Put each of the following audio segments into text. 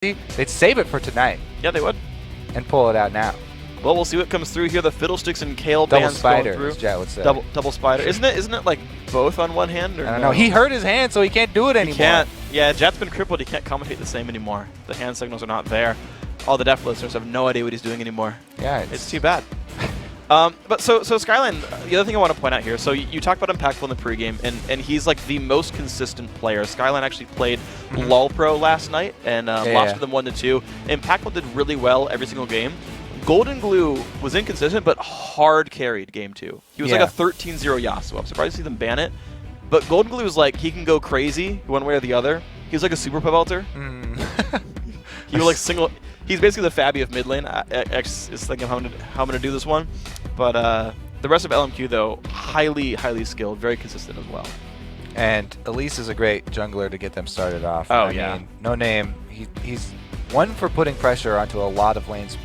they'd save it for tonight. Yeah, they would. And pull it out now. Well, we'll see what comes through here. The Fiddlesticks and Kale Double bands spider, going through. as Jet would say. Double spider. Isn't it like both on one hand? Or I don't know. He hurt his hand, so he can't do it anymore. He can't. Yeah, Jet's been crippled. He can't commentate the same anymore. The hand signals are not there. All the deaf listeners have no idea what he's doing anymore. Yeah, it's too bad. But so Skyline, the other thing I want to point out here, so you talk about Impactful in the pregame, and he's like the most consistent player. Skyline actually played LOL Pro last night and lost to them 1-2. Impactful did really well every single game. Golden Glue was inconsistent, but hard carried game 2. He was like a 13-0 Yasuo. I'm surprised to see them ban it. But Golden Glue is like, he can go crazy one way or the other. He's like a super Pebelter. He will like single. He's basically the Fabi of mid lane. X is thinking how I'm going to do this one. But the rest of LMQ, though, highly skilled, very consistent as well. And Elise is a great jungler to get them started off. Oh, I mean, no name. He's one for putting pressure onto a lot of lanes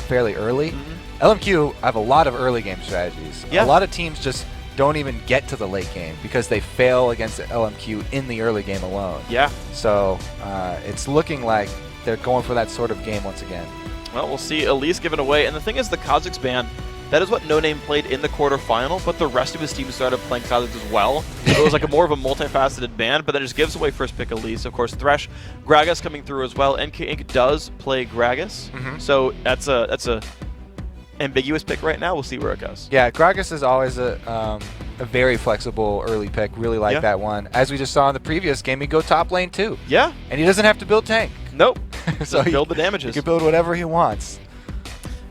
fairly early. LMQ have a lot of early game strategies. A lot of teams just don't even get to the late game because they fail against the LMQ in the early game alone. Yeah. So it's looking like they're going for that sort of game once again. Well, we'll see Elise given away. And the thing is, the Kha'Zix ban, that is what No Name played in the quarterfinal, but the rest of his team started playing Kha'Zix as well. So it was like more of a multifaceted ban, but that just gives away first pick Elise. Of course, Thresh, Gragas coming through as well. NK Inc. does play Gragas, so that's a ambiguous pick right now. We'll see where it goes. Yeah, Gragas is always a very flexible early pick. Really like that one. As we just saw in the previous game, he go top lane too. Yeah. And he doesn't have to build tank. Nope. So build the damages. He can build whatever he wants.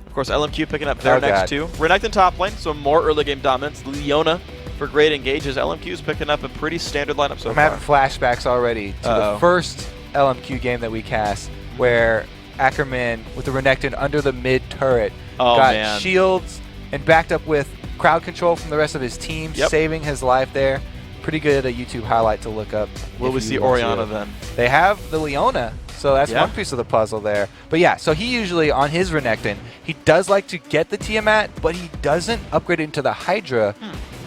Of course, LMQ picking up their next two. Renekton top lane, so more early game dominance. Leona for great engages. LMQ's picking up a pretty standard lineup so far. I'm having flashbacks already to the first LMQ game that we cast where Ackerman with the Renekton under the mid turret got shields and backed up with crowd control from the rest of his team, saving his life there. Pretty good a YouTube highlight to look up. Will we see Orianna then? They have the Leona, so that's one piece of the puzzle there. But yeah, so he usually, on his Renekton, he does like to get the Tiamat, but he doesn't upgrade it into the Hydra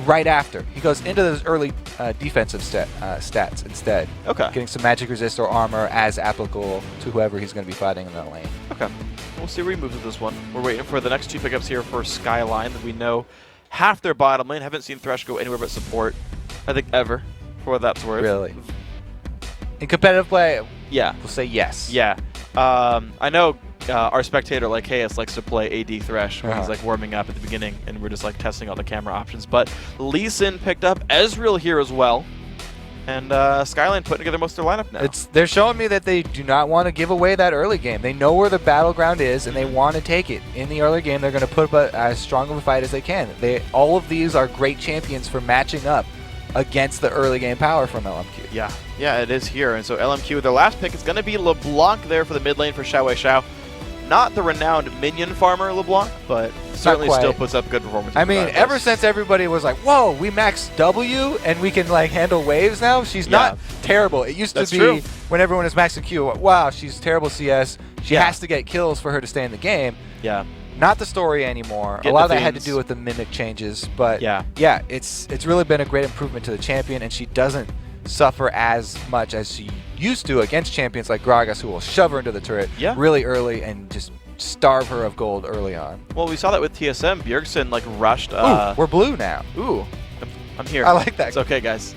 right after. He goes into those early defensive stats instead. Okay. Getting some magic resist or armor as applicable to whoever he's going to be fighting in that lane. Okay. We'll see where he moves with this one. We're waiting for the next two pickups here for Skyline that we know half their bottom lane. Haven't seen Thresh go anywhere but support, I think, ever, for what that's worth. Really? In competitive play, yeah, we'll say yes. Yeah. I know our spectator, like Hayes, likes to play AD Thresh when he's like warming up at the beginning, and we're just like testing all the camera options. But Lee Sin picked up Ezreal here as well. And Skyline putting together most of their lineup now. They're showing me that they do not want to give away that early game. They know where the battleground is, and they want to take it. In the early game, they're going to put up as strong of a fight as they can. All of these are great champions for matching up against the early game power from LMQ. Yeah, it is here. And so LMQ, their last pick is going to be LeBlanc there for the mid lane for Xiao Xiao. Not the renowned minion farmer LeBlanc, but certainly still puts up good performances. I mean, ever since everybody was like, whoa, we maxed W and we can like handle waves now, she's not terrible. It used to be when everyone is maxing Q, wow, she's terrible CS. She has to get kills for her to stay in the game. Yeah. Not the story anymore. A lot of that had to do with the mimic changes, but yeah, it's really been a great improvement to the champion, and she doesn't suffer as much as she used to against champions like Gragas, who will shove her into the turret really early and just starve her of gold early on. Well, we saw that with TSM. Bjergsen like rushed. Ooh, we're blue now. Ooh, I'm here. I like that. It's okay, guys.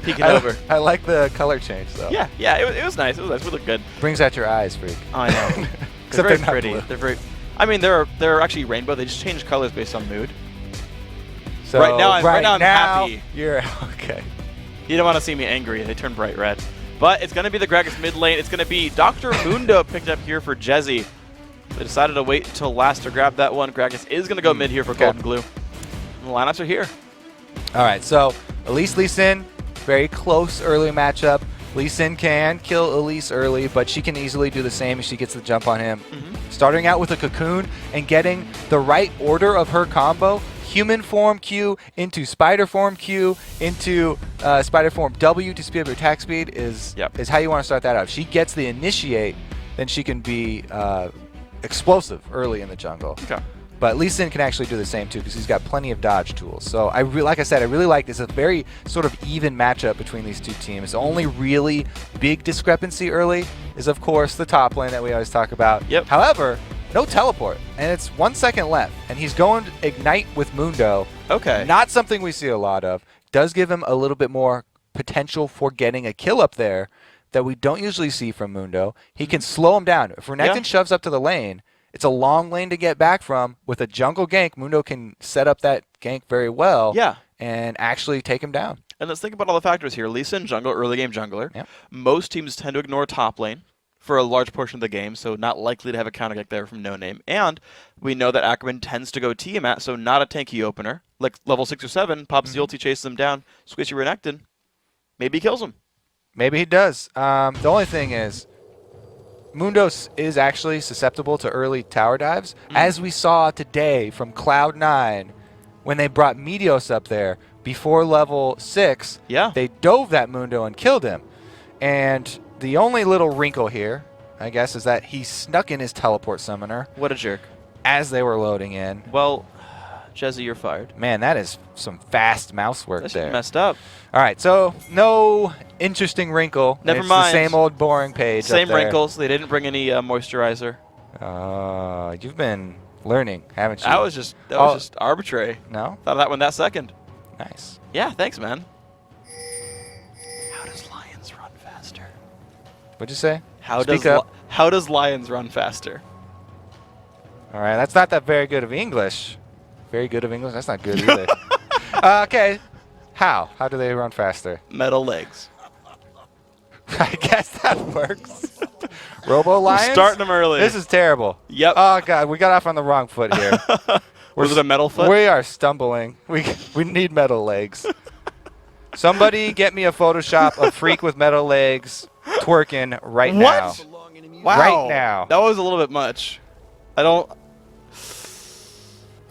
Peeking over. I like the color change though. Yeah, it was nice. It was nice. We look good. Brings out your eyes, freak. Oh, I know. Except they're pretty. Blue. They're very. I mean, they're actually rainbow. They just change colors based on mood. So right now I'm happy. You're okay. You don't want to see me angry. They turn bright red. But it's going to be the Gragas mid lane. It's going to be Dr. Mundo picked up here for Jezzy. They decided to wait until last to grab that one. Gragas is going to go mid here for Golden Glue. And the lineups are here. All right, so Elise Lee Sin, very close early matchup. Lee Sin can kill Elise early, but she can easily do the same if she gets the jump on him. Starting out with a cocoon and getting the right order of her combo, human form Q into spider form Q into spider form W to speed up your attack speed is how you want to start that out. If she gets the initiate, then she can be explosive early in the jungle. Okay. But Lee Sin can actually do the same too because he's got plenty of dodge tools. So like I said, I really like this. It's a very sort of even matchup between these two teams. The only really big discrepancy early is, of course, the top lane that we always talk about. Yep. However, no teleport, and it's 1 second left, and he's going to Ignite with Mundo. Okay. Not something we see a lot of. Does give him a little bit more potential for getting a kill up there that we don't usually see from Mundo. He can slow him down. If Renekton shoves up to the lane, it's a long lane to get back from. With a jungle gank, Mundo can set up that gank very well and actually take him down. And let's think about all the factors here. Lee Sin jungle, early game jungler. Yep. Most teams tend to ignore top lane for a large portion of the game, so not likely to have a counter gank there from No Name. And we know that Ackerman tends to go Tiamat, so not a tanky opener. Like level 6 or 7, pops the ulti, chases him down, squishy Renekton. Maybe he kills him. Maybe he does. The only thing is, Mundo is actually susceptible to early tower dives, as we saw today from Cloud9 when they brought Meteos up there before level 6. Yeah. They dove that Mundo and killed him. And the only little wrinkle here, I guess, is that he snuck in his teleport summoner. What a jerk. As they were loading in. Well, Jezzy, you're fired. Man, that is some fast mouse work That's there. messed up. All right, so no interesting wrinkle. Never it's mind. The same old boring page. Same up there. wrinkles. They didn't bring any moisturizer. You've been learning, haven't you? That was just arbitrary. No? Thought of that one that second. Nice. Yeah, thanks, man. How does Lions run faster? What'd you say? How does Lions run faster? All right, that's not that very good of English. Very good of English? That's not good either. Okay. How? How do they run faster? Metal legs. I guess that works. Robo Lions? We're starting them early. This is terrible. Yep. Oh, God. We got off on the wrong foot here. Was it a metal foot? We are stumbling. We need metal legs. Somebody get me a Photoshop of Freak with metal legs twerking right now. What? Wow. Right now. That was a little bit much. I don't...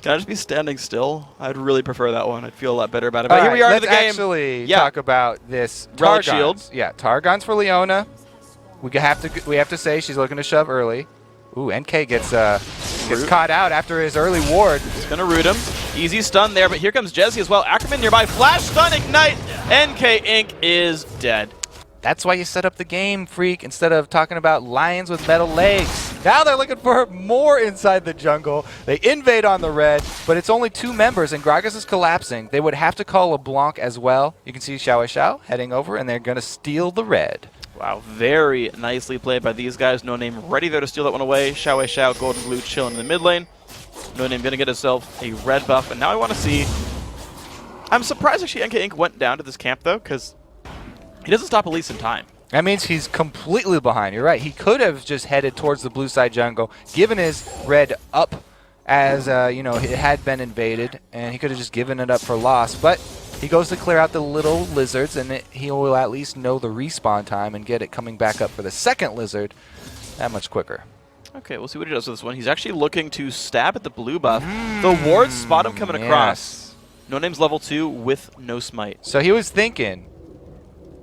Can I just be standing still? I'd really prefer that one. I'd feel a lot better about it. But here we are in the game. Let's actually talk about this Relic Targon's. shield. Yeah, Targon's for Leona. We have to say she's looking to shove early. Ooh, NK gets caught out after his early ward. He's gonna root him. Easy stun there, but here comes Jezzy as well. Ackerman nearby. Flash stun, ignite. NK Inc. is dead. That's why you set up the game, Freak, instead of talking about lions with metal legs. Now they're looking for more inside the jungle. They invade on the red, but it's only 2 members, and Gragas is collapsing. They would have to call LeBlanc as well. You can see Xiao heading over, and they're going to steal the red. Wow, very nicely played by these guys. No Name ready there to steal that one away. Xiao, golden blue chilling in the mid lane. No Name going to get himself a red buff, and now I want to see... I'm surprised actually NK Inc. went down to this camp, though, because he doesn't stop Elise in time. That means he's completely behind. You're right. He could have just headed towards the blue side jungle, given his red up as, it had been invaded, and he could have just given it up for loss. But he goes to clear out the little lizards, and he will at least know the respawn time and get it coming back up for the second lizard that much quicker. Okay, we'll see what he does with this one. He's actually looking to stab at the blue buff. The wards spot him coming across. No Name's level 2 with no smite. So he was thinking...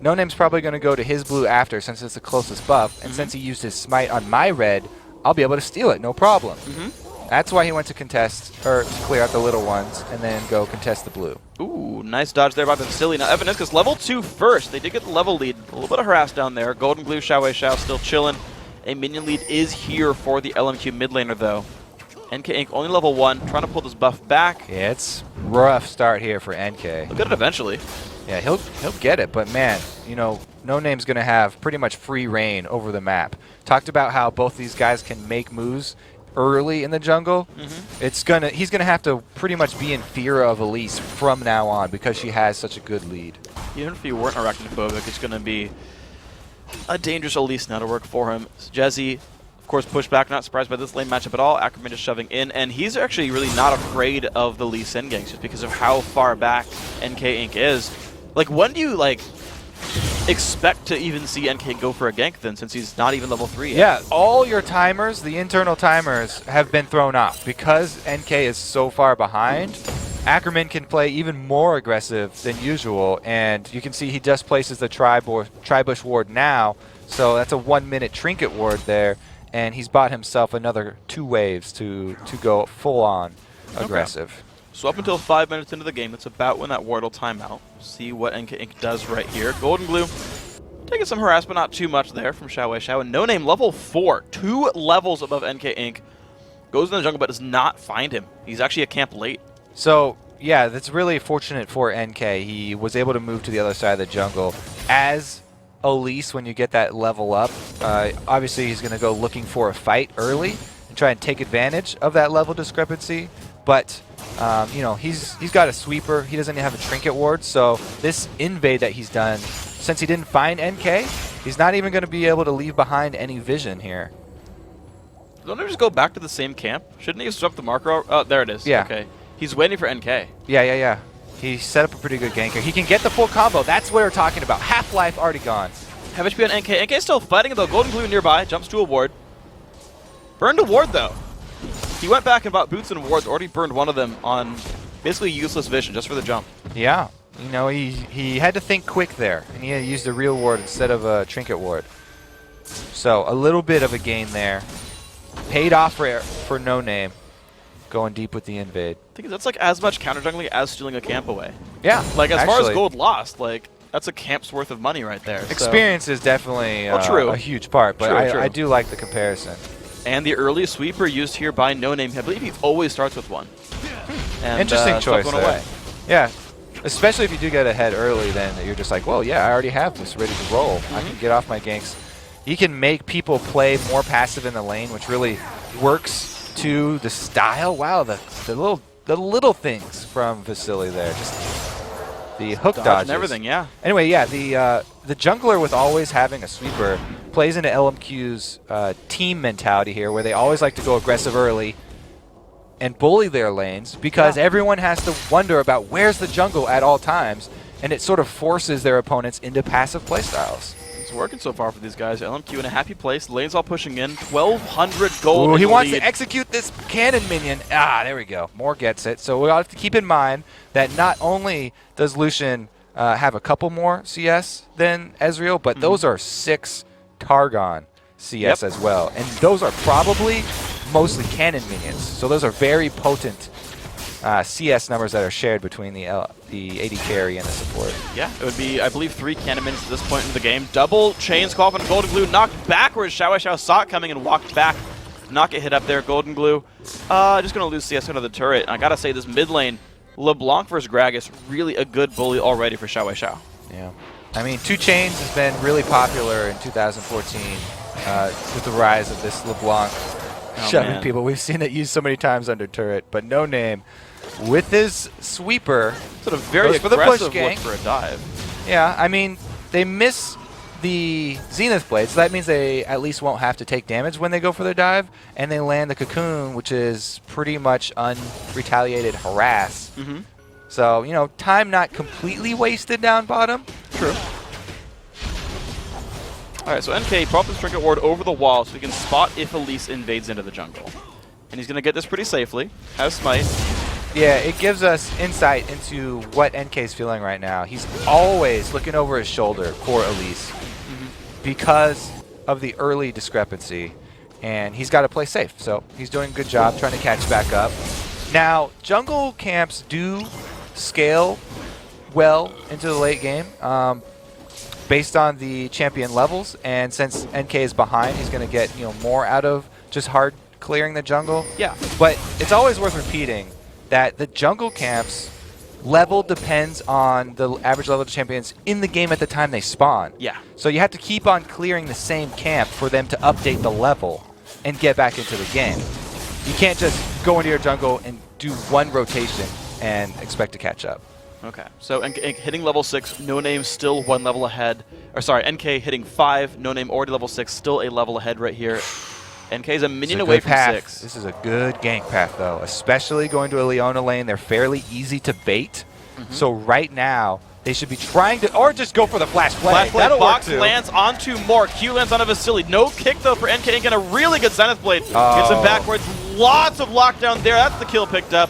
No Name's probably going to go to his blue after since it's the closest buff, and since he used his smite on my red, I'll be able to steal it, no problem. That's why he went to contest, or to clear out the little ones, and then go contest the blue. Ooh, nice dodge there by Silly. Now Evaniscus level 2 first. They did get the level lead. A little bit of harass down there. Golden Glue, Xiao still chilling. A minion lead is here for the LMQ mid laner, though. NK Inc. only level 1, trying to pull this buff back. Yeah, it's rough start here for NK. He'll get it eventually. Yeah, he'll get it, but man, No Name's going to have pretty much free reign over the map. Talked about how both these guys can make moves early in the jungle. He's going to have to pretty much be in fear of Elise from now on because she has such a good lead. Even if he weren't arachnophobic, it's going to be a dangerous Elise now to work for him. Jezzy, of course, pushed back, not surprised by this lane matchup at all. Ackerman just shoving in, and he's actually really not afraid of the Lee Sin ganks just because of how far back NK Inc. is. Like, when do you, expect to even see NK go for a gank then, since he's not even level 3 yet? Yeah, all your timers, the internal timers, have been thrown off. Because NK is so far behind, Ackerman can play even more aggressive than usual, and you can see he just places the Tribush ward now, so that's a 1-minute trinket ward there, and he's bought himself another 2 waves to go full on. aggressive. Okay. So up until 5 minutes into the game, that's about when that ward will time out. See what NK Inc. does right here. Golden Glue taking some harassment, not too much there from Xiao. And No Name, level 4, 2 levels above NK Inc. Goes in the jungle but does not find him. He's actually a camp late. So, yeah, that's really fortunate for NK. He was able to move to the other side of the jungle. As Elise, when you get that level up, obviously he's going to go looking for a fight early and try and take advantage of that level discrepancy. But you know, he's got a sweeper. He doesn't have a trinket ward, so this invade that he's done, since he didn't find NK, he's not even going to be able to leave behind any vision here. Don't they just go back to the same camp? Shouldn't he have swept the marker? Oh, there it is. Yeah. Okay. He's waiting for NK. Yeah. He set up a pretty good ganker. He can get the full combo. That's what we're talking about. Half-life already gone. Have HP on NK. NK still fighting though. Golden Glue nearby. Jumps to a ward. Burned a ward though. He went back and bought boots and wards. Already burned one of them on basically useless vision just for the jump. Yeah. You know, he had to think quick there, and he had used a real ward instead of a trinket ward. So a little bit of a gain there. Paid off for No Name. Going deep with the invade. I think that's like as much counter jungling as stealing a camp away. Yeah. Like as far as gold lost, like that's a camp's worth of money right there. Experience is definitely true. A huge part, but True. I do like the comparison. And the early sweeper used here by No Name, I believe he always starts with one. And, Interesting choice going there. away. Yeah. Especially if you do get ahead early, then you're just like, well, yeah, I already have this ready to roll. I can get off my ganks. He can make people play more passive in the lane, which really works to the style. Wow, the little things from Vasily there. Just the hook dodges and everything, yeah. Anyway, yeah, the jungler with always having a sweeper plays into LMQ's team mentality here, where they always like to go aggressive early and bully their lanes because everyone has to wonder about where's the jungle at all times, and it sort of forces their opponents into passive playstyles. It's working so far for these guys. LMQ in a happy place. Lanes all pushing in. 1,200 gold. Ooh, he wants to execute this cannon minion. Ah, there we go. Moore gets it. So we'll have to keep in mind that not only does Lucian have a couple more CS than Ezreal, but those are 6 Targon CS as well. And those are probably mostly cannon minions. So those are very potent CS numbers that are shared between the AD carry and the support. Yeah, it would be, I believe, 3 cannon minions at this point in the game. Double chains call from Golden Glue, knocked backwards. Xiao saw it coming and walked back. Not get hit up there. Golden Glue just going to lose CS into the turret. And I got to say, this mid lane, LeBlanc versus Gragas, really a good bully already for Xiao. Yeah. I mean, 2 chains has been really popular in 2014 with the rise of this LeBlanc shoving people. We've seen it used so many times under turret, but No Name with his sweeper sort of very aggressive look for a dive. Yeah, I mean, they miss the Zenith Blade, so that means they at least won't have to take damage when they go for their dive, and they land the Cocoon, which is pretty much unretaliated harass. So, you know, time not completely wasted down bottom. True. Alright, so NK brought this Trinket Ward over the wall so he can spot if Elise invades into the jungle. And he's going to get this pretty safely. Has Smite. Yeah, it gives us insight into what NK's feeling right now. He's always looking over his shoulder for Elise because of the early discrepancy. And he's got to play safe, so he's doing a good job trying to catch back up. Now, jungle camps do scale well into the late game. Based on the champion levels, and since NK is behind, he's going to get more out of just hard clearing the jungle. Yeah. But it's always worth repeating that the jungle camps level depends on the average level of champions in the game at the time they spawn. Yeah. So you have to keep on clearing the same camp for them to update the level and get back into the game. You can't just go into your jungle and do 1 rotation and expect to catch up. Okay, so NK hitting level 6, No Name still 1 level ahead. Or sorry, NK hitting 5, No Name already level 6, still a level ahead right here. NK's a minion away from 6. This is a good gank path, though, especially going to a Leona lane. They're fairly easy to bait. So right now, they should be trying to, or just go for the flash play. Flash play, box lands onto Moore. Q lands on a Vasily. No kick, though, for NK. And a really good Zenith Blade. Gets him backwards. Lots of lockdown there. That's the kill picked up.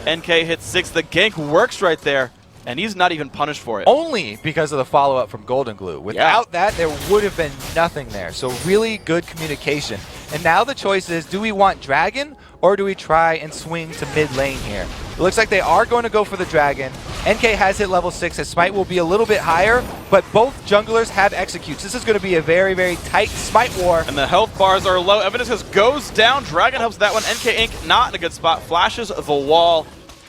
NK hits 6. The gank works right there. And he's not even punished for it. Only because of the follow-up from Golden Glue. Without that, there would have been nothing there. So really good communication. And now the choice is, do we want Dragon or do we try and swing to mid lane here? It looks like they are going to go for the Dragon. NK has hit level 6. His Smite will be a little bit higher, but both junglers have executes. This is going to be a very, very tight Smite war. And the health bars are low. Evaniscus goes down. Dragon helps that one. NK Inc. not in a good spot. Flashes the wall.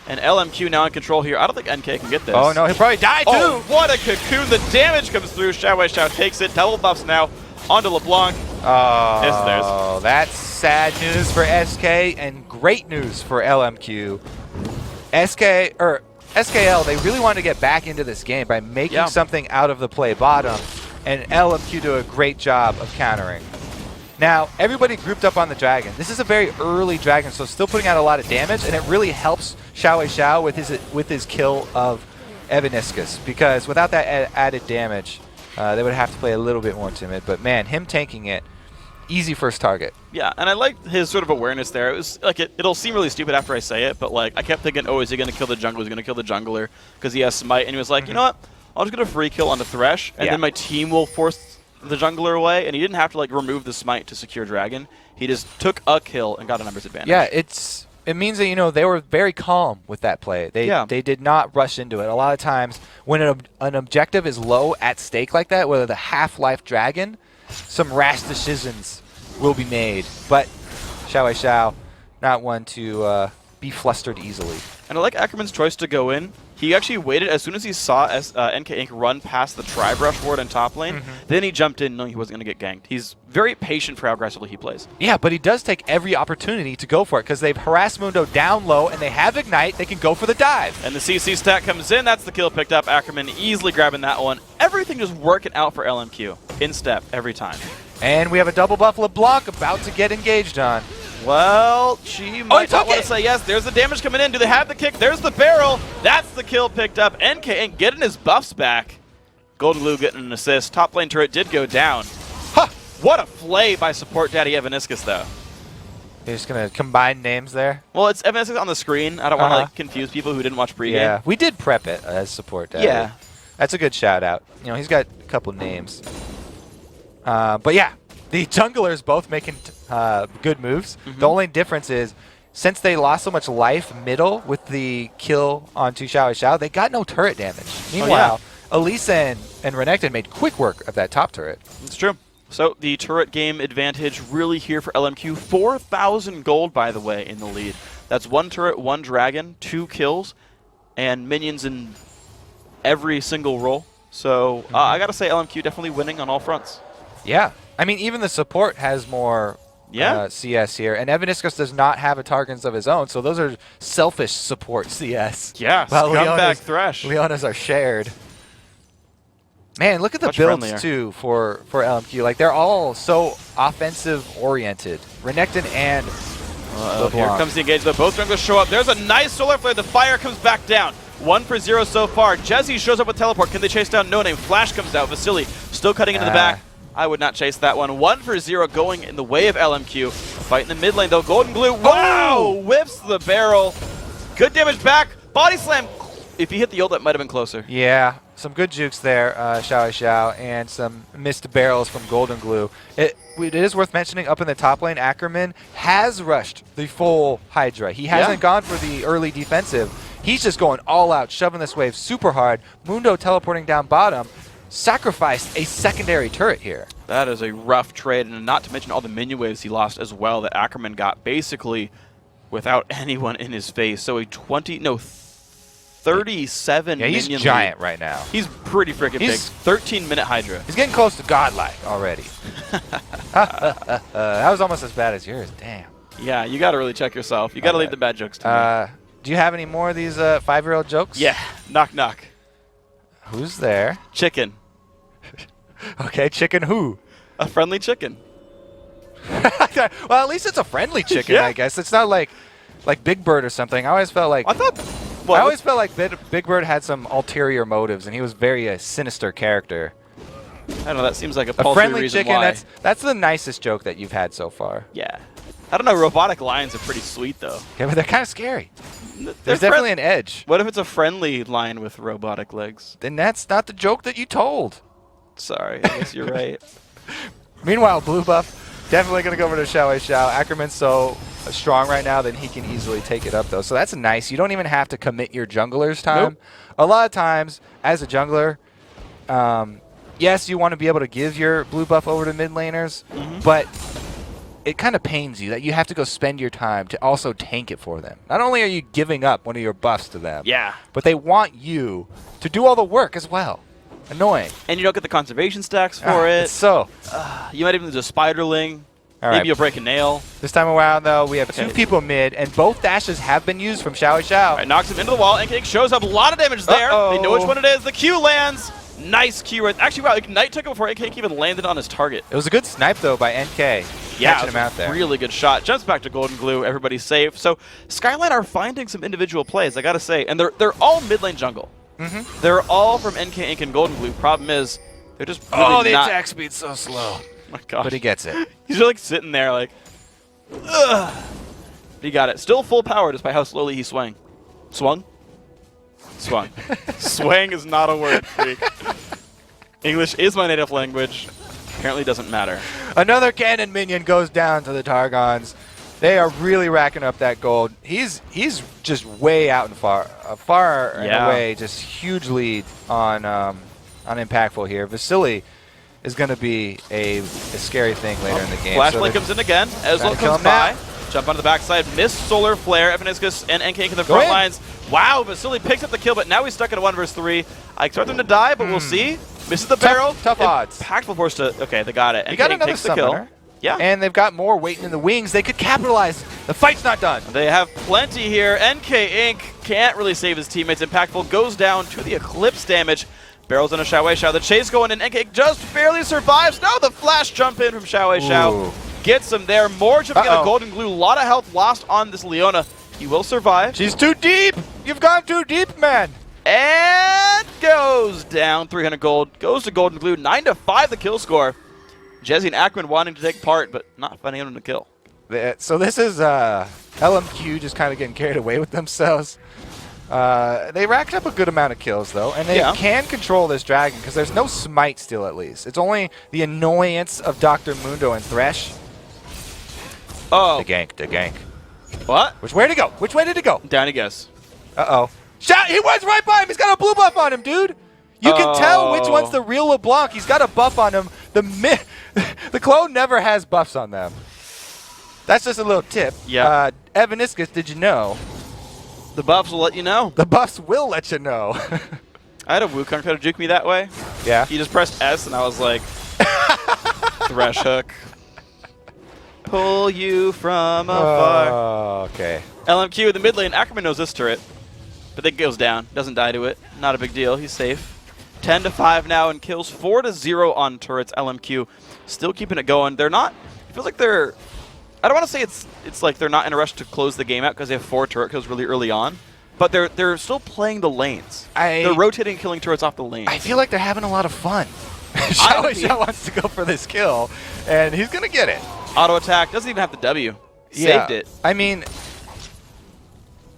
And LMQ now in control here. I don't think NK can get this. Oh, no. He'll probably die, too. Oh, what a cocoon. The damage comes through. Xiao takes it. Double buffs now onto LeBlanc. Oh, that's sad news for SK and great news for LMQ. SKL, they really wanted to get back into this game by making something out of the play bottom, and LMQ do a great job of countering. Now, everybody grouped up on the Dragon. This is a very early Dragon, so still putting out a lot of damage, and it really helps Xiao with his kill of Evaniscus, because without that added damage, they would have to play a little bit more timid. But man, him tanking it, easy first target. Yeah, and I like his sort of awareness there. It was like it'll seem really stupid after I say it, but like I kept thinking, oh, is he going to kill the jungler? Is he going to kill the jungler because he has Smite? And he was like, you know what? I'll just get a free kill on the Thresh, and then my team will force the jungler away. And he didn't have to like remove the Smite to secure Dragon. He just took a kill and got a numbers advantage. Yeah, it means that they were very calm with that play. They did not rush into it. A lot of times when an objective is low at stake like that, whether the Half-Life Dragon, some rash decisions will be made. But Xiao, not one to be flustered easily. And I like Ackerman's choice to go in. He actually waited as soon as he saw NK Inc. run past the tri-brush ward in top lane. Then he jumped in knowing he wasn't going to get ganked. He's very patient for how aggressively he plays. Yeah, but he does take every opportunity to go for it because they've harassed Mundo down low and they have Ignite. They can go for the dive. And the CC stack comes in. That's the kill picked up. Ackerman easily grabbing that one. Everything just working out for LMQ. In step every time. And we have a double buff LeBlanc about to get engaged on. Well, she might not want to say yes. There's the damage coming in. Do they have the kick? There's the barrel. That's the kill picked up. NK ain't getting his buffs back. Golden Glue getting an assist. Top lane turret did go down. Huh! What a flay by support daddy Evaniscus, though. You're just going to combine names there? Well, it's Evaniscus on the screen. I don't want to like confuse people who didn't watch pregame. Yeah, we did prep it as support daddy. Yeah. That's a good shout out. He's got a couple names. But yeah, the junglers both making good moves. The only difference is, since they lost so much life middle with the kill onto Xiao, they got no turret damage. Meanwhile, Elise and Renekton made quick work of that top turret. It's true. So the turret game advantage really here for LMQ. 4,000 gold, by the way, in the lead. That's 1 turret, 1 dragon, 2 kills, and minions in every single role. So I got to say LMQ definitely winning on all fronts. Yeah. I mean, even the support has more CS here. And Evaniscus does not have a targets of his own, so those are selfish support CS. Yeah, scumbag Thresh. Leona's are shared. Man, look at the builds, too, for LMQ. Like, they're all so offensive-oriented. Renekton and LeBlanc. Here comes the engagement. Both junglers show up. There's a nice solar flare. The fire comes back down. 1 for 0 so far. Jesse shows up with teleport. Can they chase down No Name? Flash comes out. Vasily still cutting into the back. I would not chase that one. 1 for 0 going in the way of LMQ. Fight in the mid lane, though. Golden Glue. Wow! Whips the barrel. Good damage back. Body slam. If he hit the ult, that might have been closer. Yeah. Some good jukes there, Xiao, and some missed barrels from Golden Glue. It is worth mentioning, up in the top lane, Ackerman has rushed the full Hydra. He hasn't gone for the early defensive. He's just going all out, shoving this wave super hard. Mundo teleporting down bottom, sacrificed a secondary turret here. That is a rough trade, and not to mention all the minion waves he lost as well that Ackerman got basically without anyone in his face. So a 37 yeah, he's minion giant lead. Right now. He's pretty freaking big. 13-minute Hydra. He's getting close to godlike already. That was almost as bad as yours. Damn. Yeah, you got to really check yourself. You got to leave the bad jokes to me. Do you have any more of these 5-year-old jokes? Yeah. Knock, knock. Who's there? Chicken. Okay, chicken who? A friendly chicken. Well, at least it's a friendly chicken, I guess. It's not like Big Bird or something. I always felt like Big Bird had some ulterior motives, and he was very sinister character. I don't know. That seems like a friendly reason chicken. Why. That's the nicest joke that you've had so far. Yeah. I don't know. Robotic lions are pretty sweet, though. Yeah, but they're kind of scary. There's definitely an edge. What if it's a friendly lion with robotic legs? Then that's not the joke that you told. Sorry. I guess you're right. Meanwhile, blue buff Definitely going to go over to Xiao. Ackerman's so strong right now that he can easily take it up, though. So that's nice. You don't even have to commit your jungler's time. Nope. A lot of times, as a jungler, yes, you want to be able to give your blue buff over to mid laners, but it kind of pains you that you have to go spend your time to also tank it for them. Not only are you giving up one of your buffs to them, but they want you to do all the work as well. Annoying. And you don't get the conservation stacks for it. So you might even lose a spiderling. All Maybe right. you'll break a nail. This time around, though, we have two people mid, and both dashes have been used from Xiao. All right, knocks him into the wall, and shows up a lot of damage there. They know which one it is. The Q lands. Nice Q right. Actually, wow, Ignite took him before AK even landed on his target. It was a good snipe, though, by NK. Catching him out there. Really good shot. Jumps back to Golden Glue. Everybody's safe. So Skyline are finding some individual plays, I got to say. And they're all mid lane jungle. They're all from NK Inc. and Golden Glue. Problem is, they're just really the not. attack speed's so slow. Oh my gosh. But he gets it. He's like sitting there like, ugh. He got it. Still full power despite how slowly he swung. Swung? Swung. Swang is not a word, freak. English is my native language. Apparently doesn't matter. Another cannon minion goes down to the Targons. They are really racking up that gold. He's just way out and far and away. Just huge lead on Impactful here. Vasily is going to be a scary thing later in the game. Flashlight comes in again. Ezreal comes by. Jump onto the backside. Miss Solar Flare. Evaniscus and NK in the front lines. Wow, Vasily picks up the kill, but now he's stuck in a 1 versus 3. I expect them to die, but we'll see. Misses the barrel. Tough odds. Impactful forced to. Okay, they got it. You got another takes the kill. Yeah. And they've got more waiting in the wings. They could capitalize. The fight's not done. They have plenty here. NK Inc. can't really save his teammates. Impactful goes down to the Eclipse damage. Barrels on a Xiao. The chase going in. NK just barely survives. Now the flash jump in from Xiao. Gets him there. More jumping in a Golden Glue. A lot of health lost on this Leona. He will survive. She's too deep. You've gone too deep, man. And goes down. 300 gold. Goes to Golden Glue. 9-5 the kill score. Jesse and Ackerman wanting to take part, but not finding him to kill. So this is LMQ just kind of getting carried away with themselves. They racked up a good amount of kills, though, and they can control this dragon because there's no smite still, at least. It's only the annoyance of Dr. Mundo and Thresh. Oh. The gank. What? Which way to go? Which way did it go? Down he goes. Uh-oh. He was right by him. He's got a blue buff on him, dude. You can tell which one's the real LeBlanc. He's got a buff on him. The clone never has buffs on them. That's just a little tip. Yeah. Evaniscus, did you know? The buffs will let you know. The buffs will let you know. I had a Wukong try to juke me that way. Yeah. He just pressed S, and I was like, Thresh hook. Pull you from afar. Oh, okay. LMQ in the mid lane. Ackerman knows this turret, but it goes down. Doesn't die to it. Not a big deal. He's safe. 10-5 now and kills 4-0 on turrets. LMQ still keeping it going. They're not. It feels like they're. I don't want to say it's like they're not in a rush to close the game out because they have 4 turret kills really early on, but they're still playing the lanes. They're rotating and killing turrets off the lanes. I feel like they're having a lot of fun. Xiao wants to go for this kill, and he's gonna get it. Auto attack doesn't even have the W. Saved it. I mean,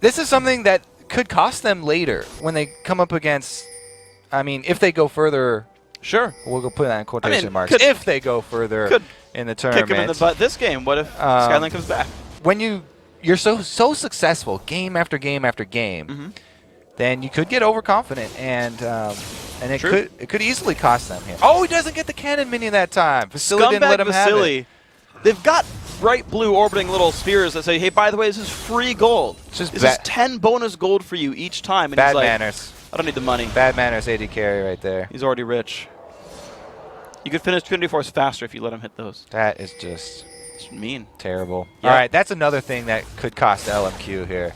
this is something that could cost them later when they come up against. I mean, if they go further. Sure. We'll go put that in quotation marks. Could, if they go further in the tournament. Kick him in the butt this game. What if Skyline comes back? When you're so successful game after game after game, then you could get overconfident and it could easily cost them here. Oh, he doesn't get the cannon minion that time. Vasily didn't let him have it. They've got bright blue orbiting little spheres that say, hey, by the way, this is free gold. This is 10 bonus gold for you each time. And bad he's like, manners. I don't need the money. Bad manners AD carry right there. He's already rich. You could finish Trinity Force faster if you let him hit those. That is just mean. Terrible. Yep. All right, that's another thing that could cost LMQ here.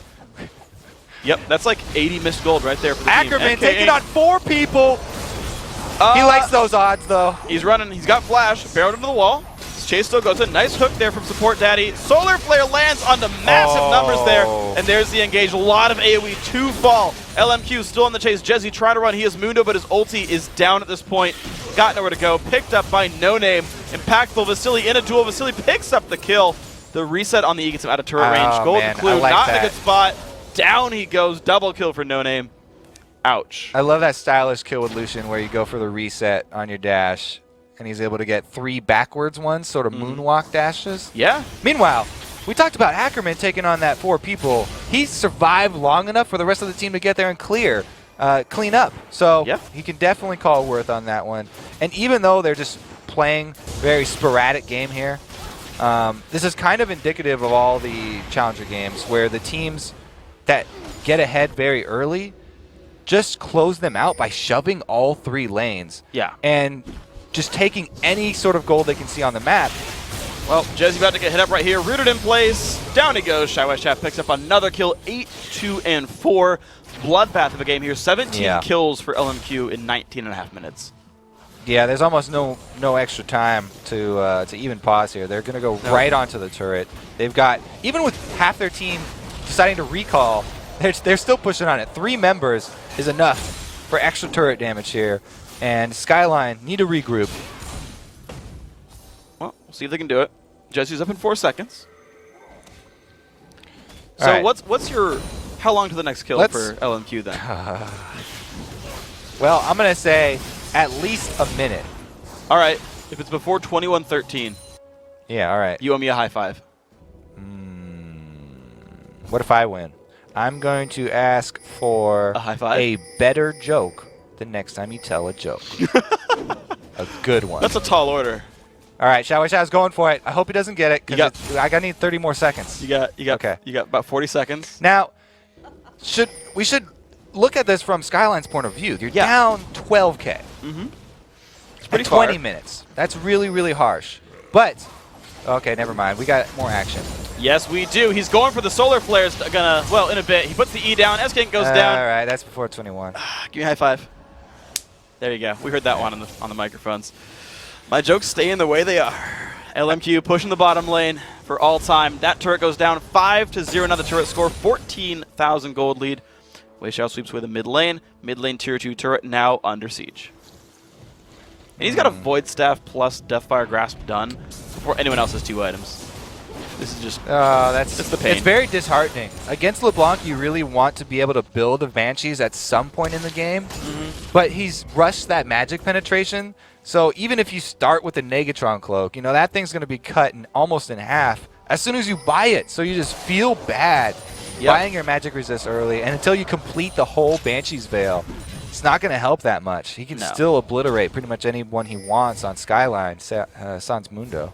Yep, that's like 80 missed gold right there for the Ackerman team. taking on 4 people. He likes those odds, though. He's running. He's got flash. Barreled into the wall. His chase still goes in. Nice hook there from Support Daddy. Solar Flare lands onto massive numbers there. And there's the engage. A lot of AoE to fall. LMQ still on the chase. Jesse trying to run. He is Mundo, but his ulti is down at this point. Got nowhere to go. Picked up by No Name. Impactful Vasily in a duel. Vasily picks up the kill. The reset on the E gets him out of turret range. Golden Clue, not in a good spot. Down he goes. Double kill for No Name. Ouch. I love that stylish kill with Lucian where you go for the reset on your dash. and he's able to get 3 backwards ones, sort of moonwalk dashes. Yeah. Meanwhile, we talked about Ackerman taking on that 4 people. He survived long enough for the rest of the team to get there and clean up. So he can definitely call worth on that one. And even though they're just playing very sporadic game here, this is kind of indicative of all the Challenger games where the teams that get ahead very early just close them out by shoving all 3 lanes. Yeah. And just taking any sort of gold they can see on the map. Well, Jezzy about to get hit up right here. Rooted in place. Down he goes. Shy Chef picks up another kill. 8, 2, and 4. Bloodbath of a game here. 17 kills for LMQ in 19.5 minutes. Yeah, there's almost no extra time to even pause here. They're going to go right onto the turret. They've got, even with half their team deciding to recall, they're still pushing on it. 3 members is enough for extra turret damage here. And Skyline need to regroup. Well, we'll see if they can do it. Jesse's up in 4 seconds. All So right. what's your, how long to the next kill for LMQ then? Well, I'm going to say at least a minute. All right. If it's before 21:13, Yeah, all right. you owe me a high five. What if I win? I'm going to ask for A high five? a better joke the next time you tell a joke. A good one. That's a tall order. All right, Shaw's going for it. I hope he doesn't get it You because I need 30 more seconds. You got Okay. You got about 40 seconds. Now, we should look at this from Skyline's point of view. You're down 12K. It's pretty at far. 20 minutes. That's really, really harsh. But, okay, never mind. We got more action. Yes, we do. He's going for the solar flares. Gonna, well, in a bit. He puts the E down. S-King goes down. All right, that's before 21. Give me a high five. There you go. We heard that one on the microphones. My jokes stay in the way they are. LMQ pushing the bottom lane for all time. That turret goes down 5-0. Another turret score, 14,000 gold lead. Wei Xiao sweeps away the mid lane. Mid lane tier 2 turret now under siege. And he's got a Void Staff plus Deathfire Grasp done before anyone else has 2 items. This is just That's the pain. It's very disheartening. Against LeBlanc, you really want to be able to build a Banshees at some point in the game, but he's rushed that magic penetration. So even if you start with the Negatron cloak, you know that thing's going to be cut almost in half as soon as you buy it. So you just feel bad buying your magic resist early, and until you complete the whole Banshee's Veil, it's not going to help that much. He can still obliterate pretty much anyone he wants on Skyline, Sans Mundo.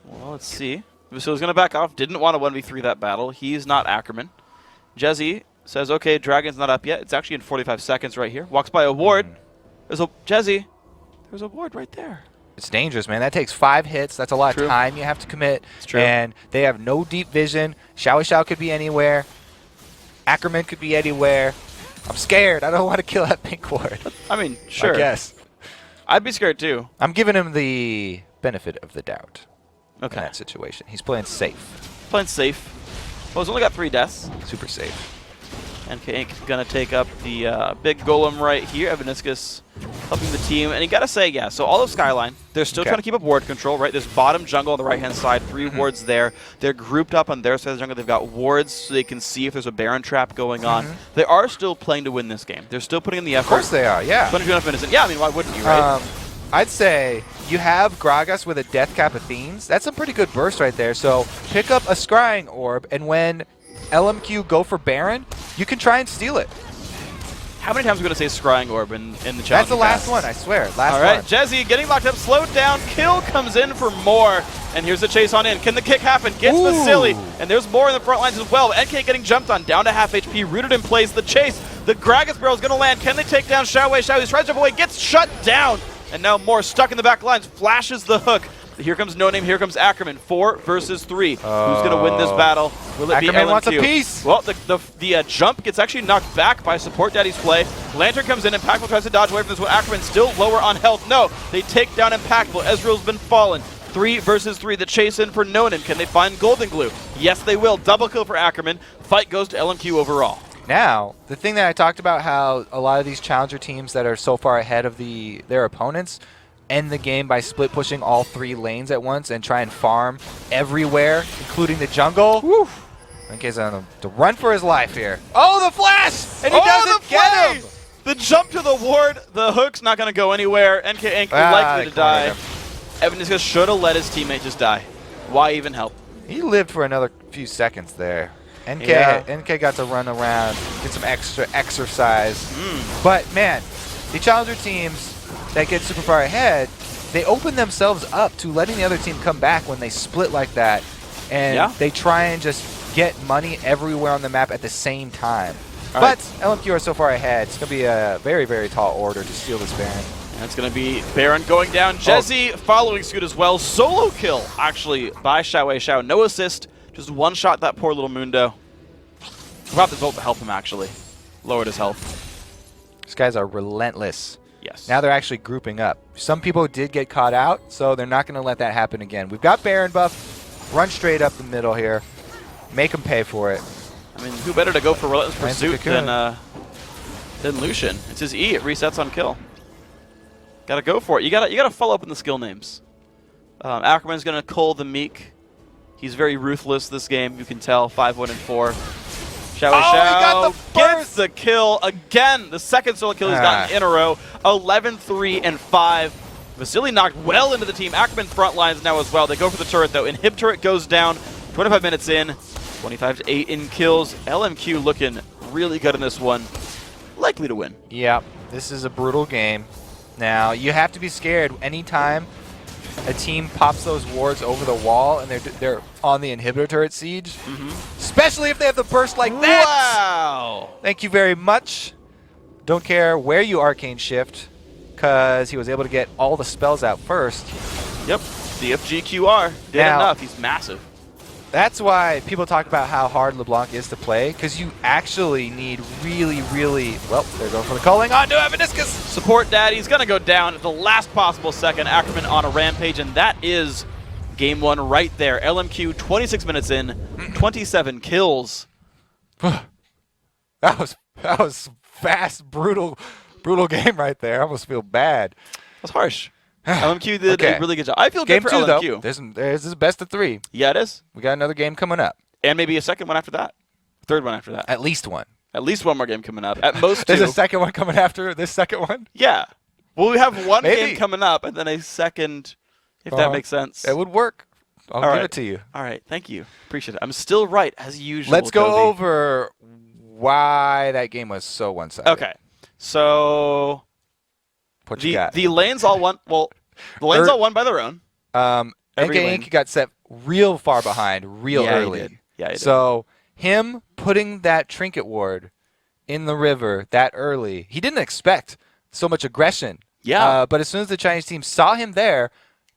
Well, let's see. So he's going to back off. Didn't want to 1v3 that battle. He's not Ackerman. Jezzy says, okay, Dragon's not up yet. It's actually in 45 seconds right here. Walks by a ward. There's a Jezzy. There's a ward right there. It's dangerous, man. That takes 5 hits. That's a lot True. of time you have to commit. It's true. And they have no deep vision. Xiao could be anywhere. Ackerman could be anywhere. I'm scared. I don't want to kill that pink ward. I mean, sure. I guess. I'd be scared too. I'm giving him the benefit of the doubt in Okay. that situation. He's playing safe. Playing safe. Well, he's only got 3 deaths. Super safe. NK Inc. going to take up the big golem right here. Evaniscus helping the team. And you got to say, yeah, so all of Skyline, they're still trying to keep up ward control, right? There's bottom jungle on the right-hand side, 3 wards there. They're grouped up on their side of the jungle. They've got wards so they can see if there's a Baron trap going on. They are still playing to win this game. They're still putting in the effort. Of course they are, yeah. 22 enough minutes in. Yeah, I mean, why wouldn't you, right? I'd say you have Gragas with a Death Cap Athenes. That's a pretty good burst right there. So pick up a Scrying Orb, and when LMQ go for Baron, you can try and steal it. How many times are we going to say Scrying Orb in the challenge? That's the last one, I swear. Last All right, one. Jezzy getting locked up, slowed down. Kill comes in for more. And here's the chase on in. Can the kick happen? Gets Vasily. And there's more in the front lines as well. NK getting jumped on, down to half HP, rooted in place. The chase. The Gragas barrel is going to land. Can they take down Xiaowei? Xiaowei tries to jump away, gets shut down. And now more stuck in the back lines. Flashes the hook. Here comes No Name. Here comes Ackerman. 4 versus 3. Who's going to win this battle? Will it be Ackerman LMQ? wants a piece. Well, the jump gets actually knocked back by Support Daddy's play. Lantern comes in. Impactful tries to dodge away from this one. Ackerman still lower on health. No, they take down Impactful. Ezreal's been fallen. 3 versus 3. The chase in for No Name. Can they find Golden Glue? Yes, they will. Double kill for Ackerman. Fight goes to LMQ overall. Now, the thing that I talked about, how a lot of these challenger teams that are so far ahead of their opponents end the game by split pushing all 3 lanes at once and try and farm everywhere, including the jungle. Woo. In case I don't know, to run for his life here. Oh, the flash! And he doesn't get him! The jump to the ward, the hook's not going to go anywhere. NK Inc. likely to die. Evaniscus should have let his teammate just die. Why even help? He lived for another few seconds there. NK got to run around, get some extra exercise. But man, the challenger teams that get super far ahead, they open themselves up to letting the other team come back when they split like that. And they try and just get money everywhere on the map at the same time. But LMQ are so far ahead, it's going to be a very, very tall order to steal this Baron. That's going to be Baron going down. Jesse following suit as well. Solo kill, actually, by Xiao. No assist, just one shot that poor little Mundo. Forgot the Zolt to help him, actually. Lowered his health. These guys are relentless. Yes. Now they're actually grouping up. Some people did get caught out, so they're not going to let that happen again. We've got Baron buff. Run straight up the middle here. Make them pay for it. I mean, who better to go for Relentless Pursuit than Lucian? It's his E. It resets on kill. Gotta go for it. You gotta follow up in the skill names. Ackerman's gonna cull the Meek. He's very ruthless this game. You can tell. 5-1 and 4. Xiao got the gets the kill again. The second solo kill he's gotten in a row. 11-3 and 5. Vasily knocked well into the team. Ackerman front lines now as well. They go for the turret though. Inhib turret goes down. 25 minutes in. 25-8 in kills. LMQ looking really good in this one. Likely to win. Yeah, this is a brutal game. Now, you have to be scared anytime a team pops those wards over the wall and they're on the inhibitor turret siege. Especially if they have the burst like that. Wow. Thank you very much. Don't care where you arcane shift, because he was able to get all the spells out first. Yep. DFGQR did enough. He's massive. That's why people talk about how hard LeBlanc is to play, because you actually need really, well, they're going for the calling on to Evaniscus. Support Daddy's going to go down at the last possible second. Ackerman on a rampage, and that is game one right there. LMQ 26 minutes in, 27 kills. That was fast, brutal game right there. I almost feel bad. That's harsh. LMQ did a really good job. I feel good for LMQ. Though, this is best of 3. Yeah, it is. We got another game coming up. And maybe a second one after that. Third one after that. At least one. At least one more game coming up. At most 2. There's a second one coming after this second one? Yeah. Well, we have one game coming up and then a second, if that makes sense. It would work. I'll give it to you. All right. Thank you. Appreciate it. I'm still right, as usual. Let's go over why that game was so one-sided. Okay. So what you got? The lanes all won. Well, the lanes all won by their own. NK Inc. got set real far behind real early. He did. Yeah, he did. So him putting that trinket ward in the river that early, he didn't expect so much aggression. Yeah. But as soon as the Chinese team saw him there,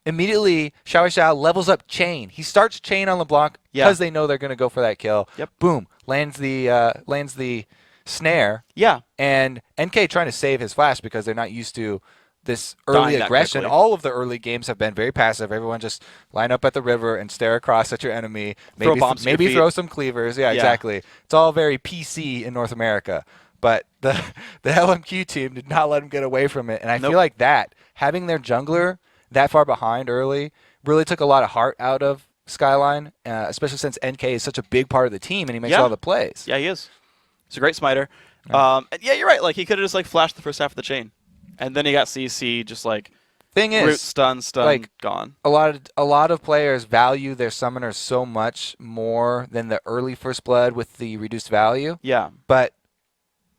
immediately Xiao levels up Chain. He starts Chain on LeBlanc because they know they're going to go for that kill. Yep. Boom. Lands the snare. Yeah. And NK trying to save his flash because they're not used to this early aggression. All of the early games have been very passive. Everyone just line up at the river and stare across at your enemy. Maybe throw some cleavers. Yeah, exactly. It's all very PC in North America. But the LMQ team did not let them get away from it. And I feel like that, having their jungler that far behind early, really took a lot of heart out of Skyline, especially since NK is such a big part of the team and he makes all the plays. Yeah, he is. He's a great smiter. Yeah, you're right. Like, he could have just flashed the first half of the chain. And then he got CC, just root stun, gone. A lot of players value their summoners so much more than the early first blood with the reduced value. Yeah. But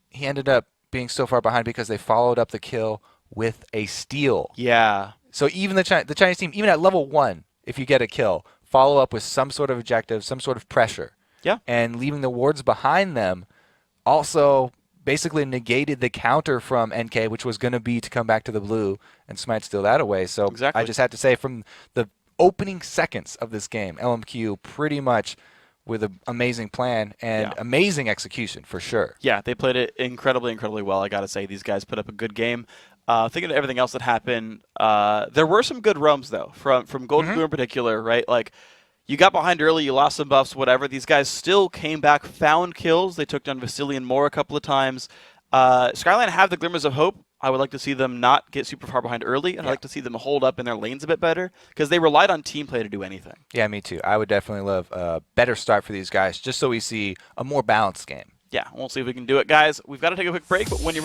he ended up being so far behind because they followed up the kill with a steal. Yeah. So even the Chinese team, even at level 1, if you get a kill, follow up with some sort of objective, some sort of pressure. Yeah. And leaving the wards behind them also basically negated the counter from NK, which was going to be to come back to the blue and Smite steal that away. So I just had to say, from the opening seconds of this game, LMQ pretty much with an amazing plan and amazing execution for sure. Yeah, they played it incredibly well. I got to say, these guys put up a good game. Thinking of everything else that happened, there were some good roams, though, from Golden Blue in particular, right? Like, you got behind early, you lost some buffs, whatever. These guys still came back, found kills. They took down Vasily and Moore a couple of times. Skyline have the glimmers of hope. I would like to see them not get super far behind early, and I'd like to see them hold up in their lanes a bit better, because they relied on team play to do anything. Yeah, me too. I would definitely love a better start for these guys, just so we see a more balanced game. Yeah, we'll see if we can do it, guys. We've got to take a quick break, but when you're